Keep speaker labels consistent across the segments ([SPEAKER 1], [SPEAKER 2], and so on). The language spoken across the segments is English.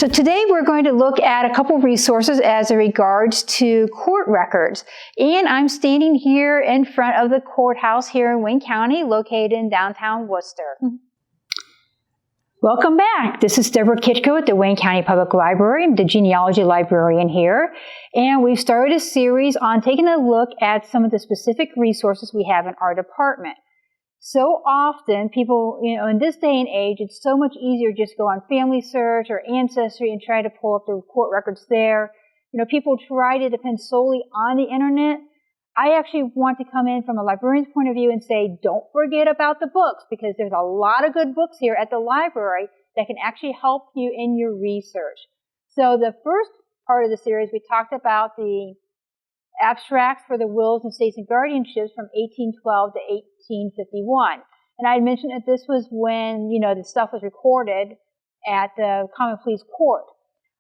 [SPEAKER 1] So today we're going to look at a couple resources as it regards to court records. And I'm standing here in front of the courthouse here in Wayne County, located in downtown Worcester. Welcome back. This is Deborah Kitco at the Wayne County Public Library. I'm the genealogy librarian here. And we've started a series on taking a look at some of the specific resources we have in our department. So often, people, in this day and age, it's so much easier just to go on Family Search or Ancestry and try to pull up the court records there. People try to depend solely on the internet. I actually want to come in from a librarian's point of view and say, don't forget about the books, because there's a lot of good books here at the library that can actually help you in your research. So the first part of the series, we talked about the abstracts for the wills and estates and guardianships from 1812 to 1851. And I had mentioned that this was when, the stuff was recorded at the Common Pleas Court.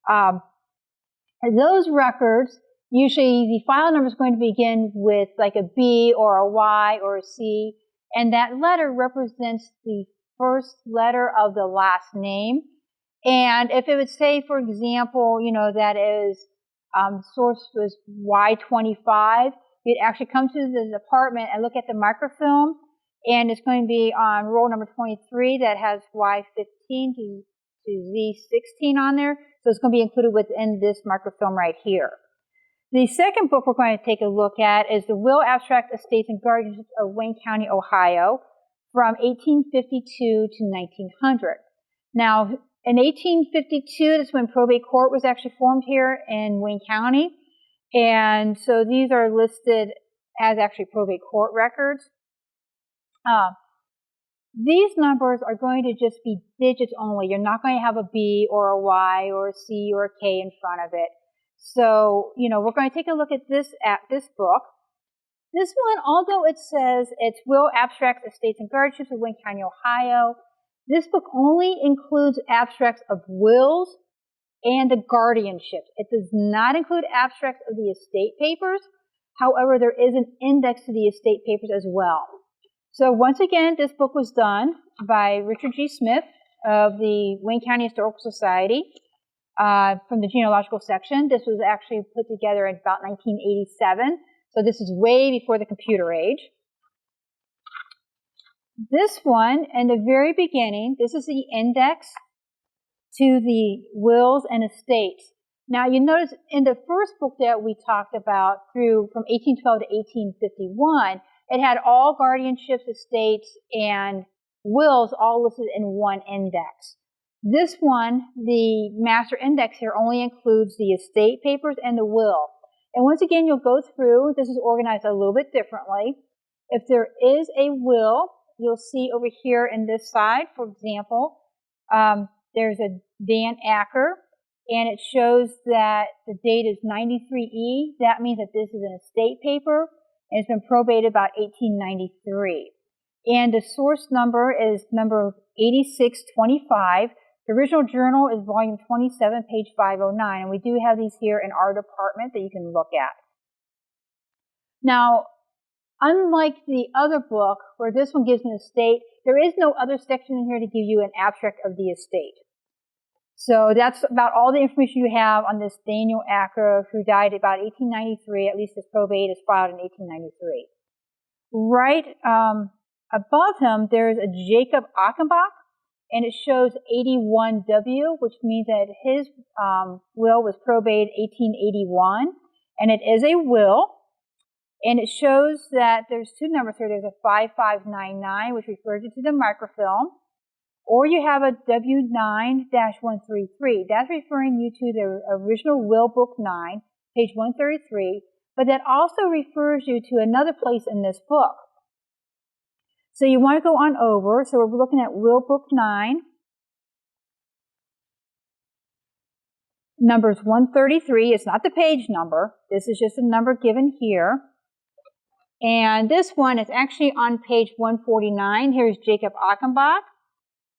[SPEAKER 1] Those records, usually the file number is going to begin with like a B or a Y or a C, and that letter represents the first letter of the last name. And if it would say, for example, that is source was Y25, you'd actually come to the department and look at the microfilm, and it's going to be on roll number 23 that has Y15 to Z16 on there. So it's going to be included within this microfilm right here. The second book we're going to take a look at is the Will, Abstract, Estates, and Guardianships of Wayne County, Ohio, from 1852 to 1900. Now, in 1852, that's when Probate Court was actually formed here in Wayne County. And so these are listed as actually Probate Court records. These numbers are going to just be digits only. You're not going to have a B or a Y or a C or a K in front of it. So, we're going to take a look at this book. This one, although it says it's Will, Abstracts, Estates, and Guardianships of Wayne County, Ohio, this book only includes abstracts of wills and the guardianships. It does not include abstracts of the estate papers. However, there is an index to the estate papers as well. So once again, this book was done by Richard G. Smith of the Wayne County Historical Society from the genealogical section. This was actually put together in about 1987. So this is way before the computer age. This one, in the very beginning, this is the index to the wills and estates. Now, you notice in the first book that we talked about from 1812 to 1851, it had all guardianships, estates, and wills all listed in one index. This one, the master index here, only includes the estate papers and the will. And once again, you'll go through, this is organized a little bit differently. If there is a will, you'll see over here in this side, for example, there's a Dan Acker, and it shows that the date is 93E. That means that this is an estate paper, and it's been probated about 1893. And the source number is number 8625. The original journal is volume 27, page 509, and we do have these here in our department that you can look at. Now, unlike the other book, where this one gives an estate, there is no other section in here to give you an abstract of the estate. So that's about all the information you have on this Daniel Acker, who died about 1893, at least his probate is filed in 1893. Right above him, there's a Jacob Achenbach, and it shows 81W, which means that his will was probated 1881, and it is a will. And it shows that there's two numbers here. There's a 5599, which refers you to the microfilm, or you have a W9-133. That's referring you to the original Will Book 9, page 133, but that also refers you to another place in this book. So you want to go on over. So we're looking at Will Book 9, numbers 133. It's not the page number. This is just a number given here. And this one is actually on page 149. Here's Jacob Achenbach,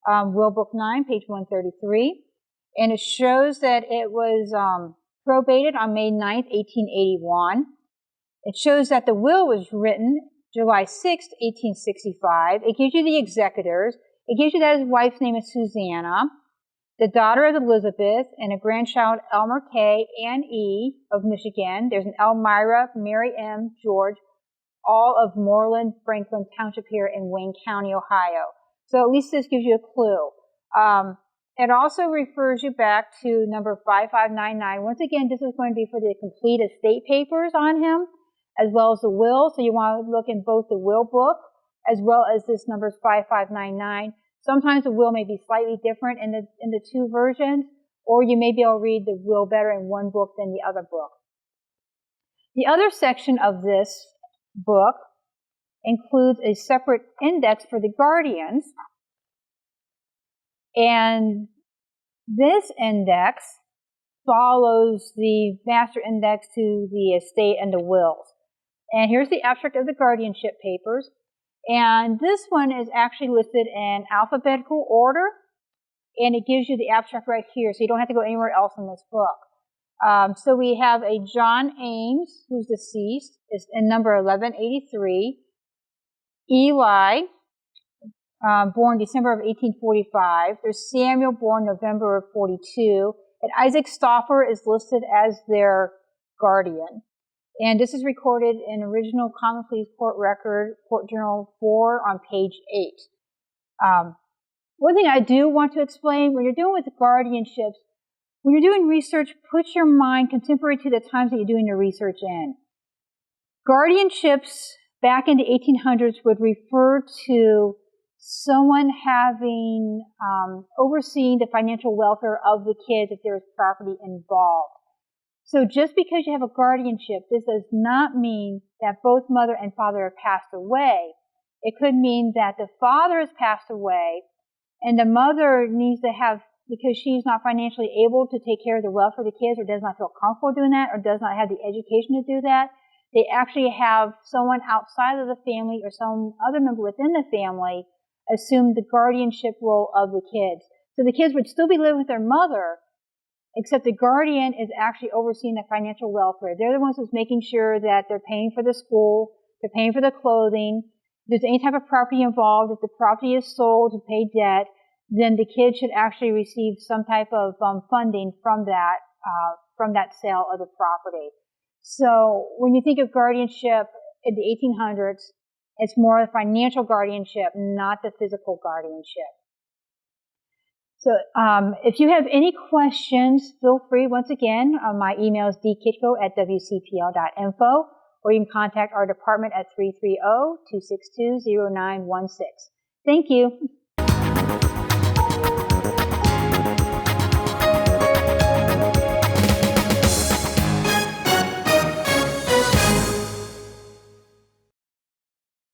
[SPEAKER 1] Will Book 9, page 133. And it shows that it was probated on May 9th, 1881. It shows that the will was written July 6th, 1865. It gives you the executors. It gives you that his wife's name is Susanna. the daughter of Elizabeth, and a grandchild, Elmer K. Ann E. of Michigan. There's an Elmira, Mary M. George, all of Moreland, Franklin Township here in Wayne County, Ohio. So at least this gives you a clue. It also refers you back to number 5599. Once again, this is going to be for the complete estate papers on him, as well as the will. So you want to look in both the will book, as well as this number 5599. Sometimes the will may be slightly different in the two versions, or you may be able to read the will better in one book than the other book. The other section of this book includes a separate index for the guardians, and this index follows the master index to the estate and the wills. And here's the abstract of the guardianship papers. And this one is actually listed in alphabetical order, and it gives you the abstract right here, so you don't have to go anywhere else in this book. So we have a John Ames, who's deceased, is in number 1183. Eli, born December of 1845. There's Samuel, born November of 42. And Isaac Stauffer is listed as their guardian. And this is recorded in original Common Pleas Court Record, Court Journal 4 on page 8. One thing I do want to explain, when you're dealing with guardianships, when you're doing research, put your mind contemporary to the times that you're doing your research in. Guardianships back in the 1800s would refer to someone having, overseeing the financial welfare of the kids if there's property involved. So just because you have a guardianship, this does not mean that both mother and father have passed away. It could mean that the father has passed away and the mother needs to have, because she's not financially able to take care of the welfare of the kids, or does not feel comfortable doing that, or does not have the education to do that, they actually have someone outside of the family or some other member within the family assume the guardianship role of the kids. So the kids would still be living with their mother, except the guardian is actually overseeing the financial welfare. They're the ones who's making sure that they're paying for the school, they're paying for the clothing. If there's any type of property involved, if the property is sold to pay debt, then the kids should actually receive some type of funding from that sale of the property. So when you think of guardianship in the 1800s, it's more a financial guardianship, not the physical guardianship. So if you have any questions, feel free, once again, my email is dkitko@wcpl.info, or you can contact our department at 330-262-0916. Thank you.